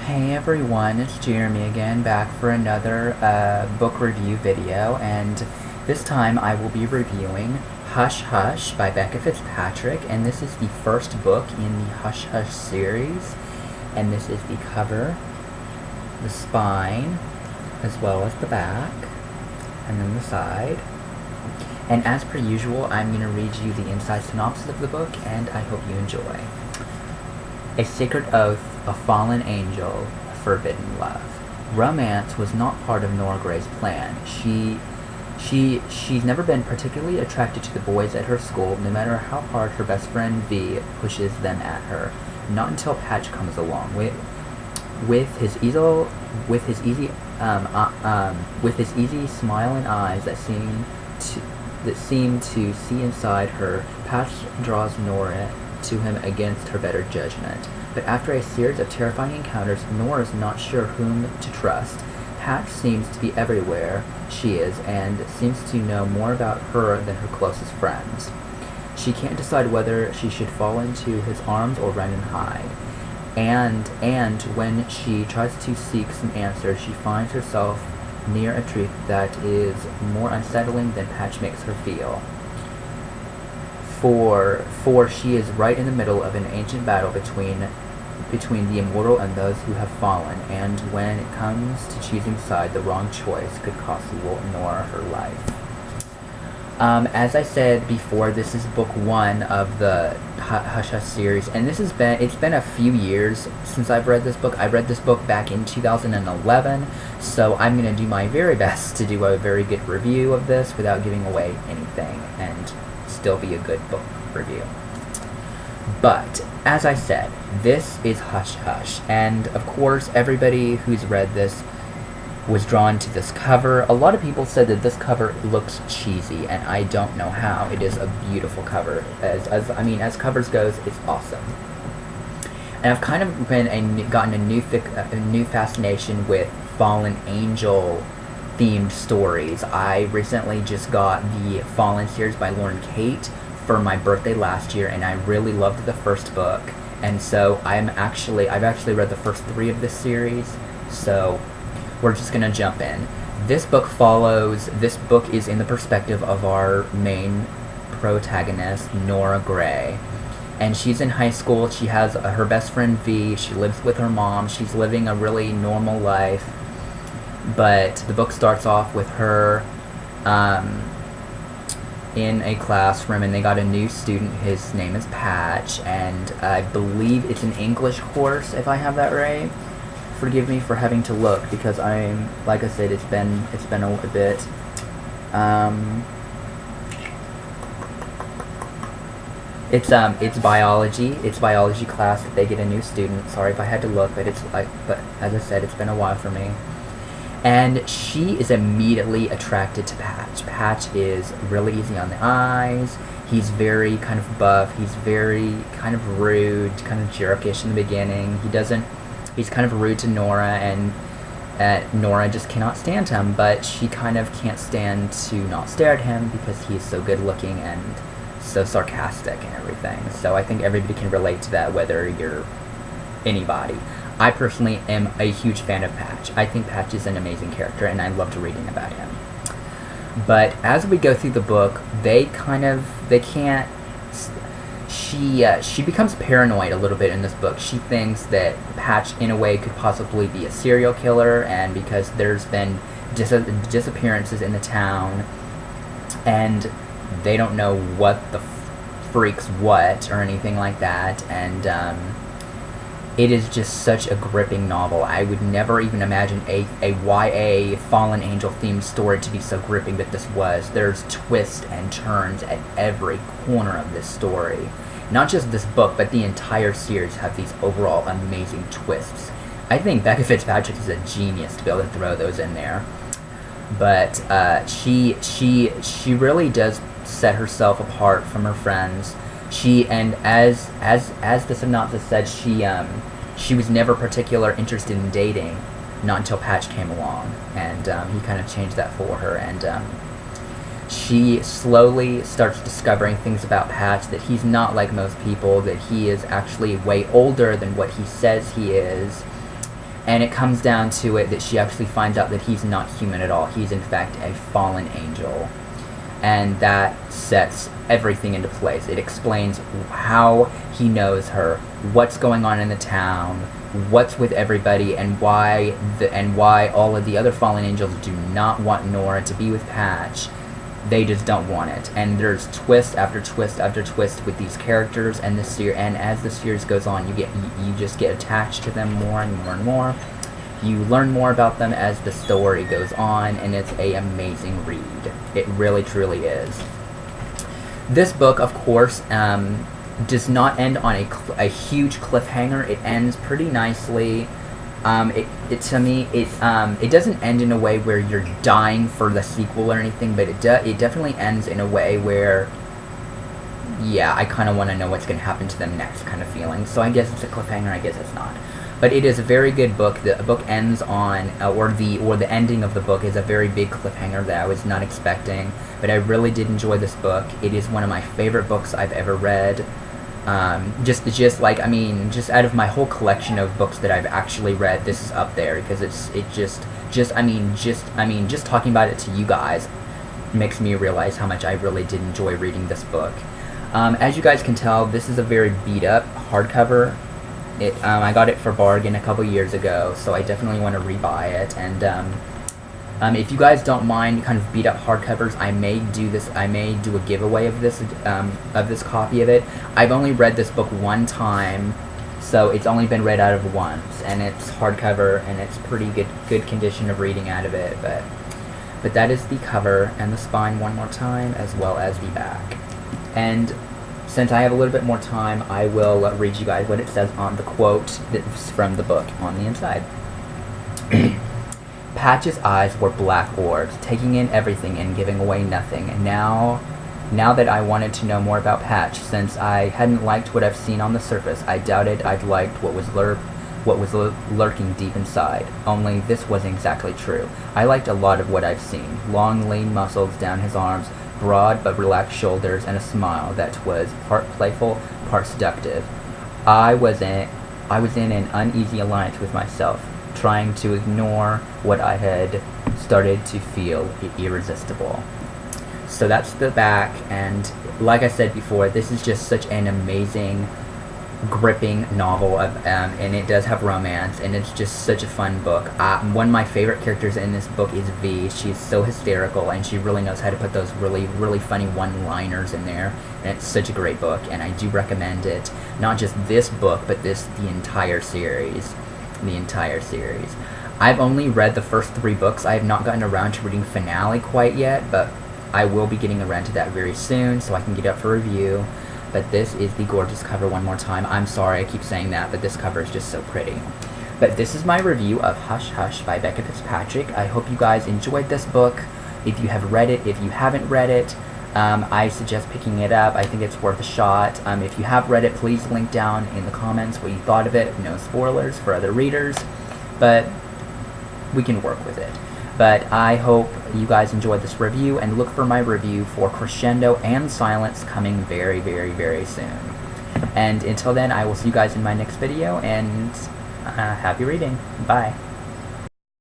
Hey everyone, it's Jeremy again, back for another book review video, and this time I will be reviewing Hush Hush by Becca Fitzpatrick, and this is the first book in the Hush Hush series, and this is the cover, the spine, as well as the back, and then the side. And as per usual, I'm going to read you the inside synopsis of the book, and I hope you enjoy. A sacred oath, a fallen angel, a forbidden love. Romance was not part of Nora Gray's plan. She's never been particularly attracted to the boys at her school, no matter how hard her best friend V pushes them at her. Not until Patch comes along with his easy smile and eyes that seem to see inside her. Patch draws Nora to him against her better judgment. But after a series of terrifying encounters, Nora's not sure whom to trust. Patch seems to be everywhere she is, and seems to know more about her than her closest friends. She can't decide whether she should fall into his arms or run and hide. And when she tries to seek some answers, she finds herself near a truth that is more unsettling than Patch makes her feel. For she is right in the middle of an ancient battle between the immortal and those who have fallen, and when it comes to choosing side, the wrong choice could cost Nora her life. As I said before, this is book one of the Hush Hush series, and it's been a few years since I've read this book. I read this book back in 2011, so I'm going to do my very best to do a very good review of this without giving away anything, and still be a good book review. But, as I said, this is Hush Hush, and of course everybody who's read this was drawn to this cover. A lot of people said that this cover looks cheesy, and I don't know how. It is a beautiful cover. As covers goes, it's awesome. And I've kind of gotten a new fascination with fallen angel themed stories. I recently just got the Fallen series by Lauren Kate for my birthday last year, and I really loved the first book, and so I've actually read the first 3 of this series, so we're just gonna jump in. This book is in the perspective of our main protagonist, Nora Gray, and she's in high school. She has her best friend V. She lives with her mom. She's living a really normal life. But the book starts off with her in a classroom, and they got a new student. His name is Patch, and I believe it's an English course, if I have that right. Forgive me for having to look, because like I said, it's been a bit. It's biology. It's biology class that they get a new student. Sorry if I had to look, but but as I said, it's been a while for me. And she is immediately attracted to Patch. Patch is really easy on the eyes. He's very kind of buff. He's very kind of rude, kind of jerkish in the beginning. He's kind of rude to Nora, and Nora just cannot stand him, but she kind of can't stand to not stare at him because he's so good looking and so sarcastic and everything. So I think everybody can relate to that, whether you're anybody. I personally am a huge fan of Patch. I think Patch is an amazing character, and I loved reading about him. But as we go through the book, she becomes paranoid a little bit in this book. She thinks that Patch, in a way, could possibly be a serial killer, and because there's been disappearances in the town, and they don't know what the freaks what, or anything like that, and it is just such a gripping novel. I would never even imagine a YA Fallen Angel themed story to be so gripping that this was. There's twists and turns at every corner of this story. Not just this book, but the entire series have these overall amazing twists. I think Becca Fitzpatrick is a genius to be able to throw those in there. But she really does set herself apart from her friends. As the synopsis said, she was never particularly interested in dating, not until Patch came along, and he kind of changed that for her, and she slowly starts discovering things about Patch, that he's not like most people, that he is actually way older than what he says he is, And it comes down to it that she actually finds out that he's not human at all. He's in fact a fallen angel. And that sets everything into place. It explains how he knows her, what's going on in the town, what's with everybody, and why all of the other fallen angels do not want Nora to be with Patch. They just don't want it. And there's twist after twist after twist with these characters, and as the series goes on, you just get attached to them more and more and more. You learn more about them as the story goes on, and it's an amazing read. It really, truly is. This book, of course, does not end on a huge cliffhanger. It ends pretty nicely. To me, it doesn't end in a way where you're dying for the sequel or anything, but it definitely ends in a way where, yeah, I kind of want to know what's going to happen to them next kind of feeling. So I guess it's a cliffhanger, I guess it's not. But it is a very good book. The book ends on, or the ending of the book is a very big cliffhanger that I was not expecting. But I really did enjoy this book. It is one of my favorite books I've ever read. Just out of my whole collection of books that I've actually read, this is up there because just talking about it to you guys makes me realize how much I really did enjoy reading this book. As you guys can tell, this is a very beat up hardcover. I got it for bargain a couple years ago, so I definitely want to rebuy it. And if you guys don't mind kind of beat up hardcovers, I may do a giveaway of this copy of it. I've only read this book one time, so it's only been read out of once, and it's hardcover, and it's pretty good condition of reading out of it. But that is the cover and the spine one more time, as well as the back. And since I have a little bit more time, I will read you guys what it says on the quote that's from the book on the inside. Patch's eyes were black orbs, taking in everything and giving away nothing. And now that I wanted to know more about Patch, since I hadn't liked what I've seen on the surface, I doubted I'd liked what was lurking deep inside. Only this wasn't exactly true. I liked a lot of what I've seen. Long, lean muscles down his arms, broad but relaxed shoulders, and a smile that was part playful, part seductive. I was in an uneasy alliance with myself, trying to ignore what I had started to feel irresistible. So that's the back, and like I said before, this is just such an amazing, gripping novel, and it does have romance, and it's just such a fun book. One of my favorite characters in this book is V. She's so hysterical, and she really knows how to put those really, really funny one-liners in there, and it's such a great book, and I do recommend it. Not just this book, but the entire series. I've only read the first 3 books. I have not gotten around to reading finale quite yet, but I will be getting around to that very soon, so I can get up for review. But this is the gorgeous cover one more time. I'm sorry I keep saying that, but this cover is just so pretty. But this is my review of Hush Hush by Becca Fitzpatrick. I hope you guys enjoyed this book. If you have read it, if you haven't read it, I suggest picking it up. I think it's worth a shot. If you have read it, please link down in the comments what you thought of it. No spoilers for other readers, but we can work with it. But I hope you guys enjoyed this review, and look for my review for Crescendo and Silence coming very, very, very soon. And until then, I will see you guys in my next video, and happy reading. Bye.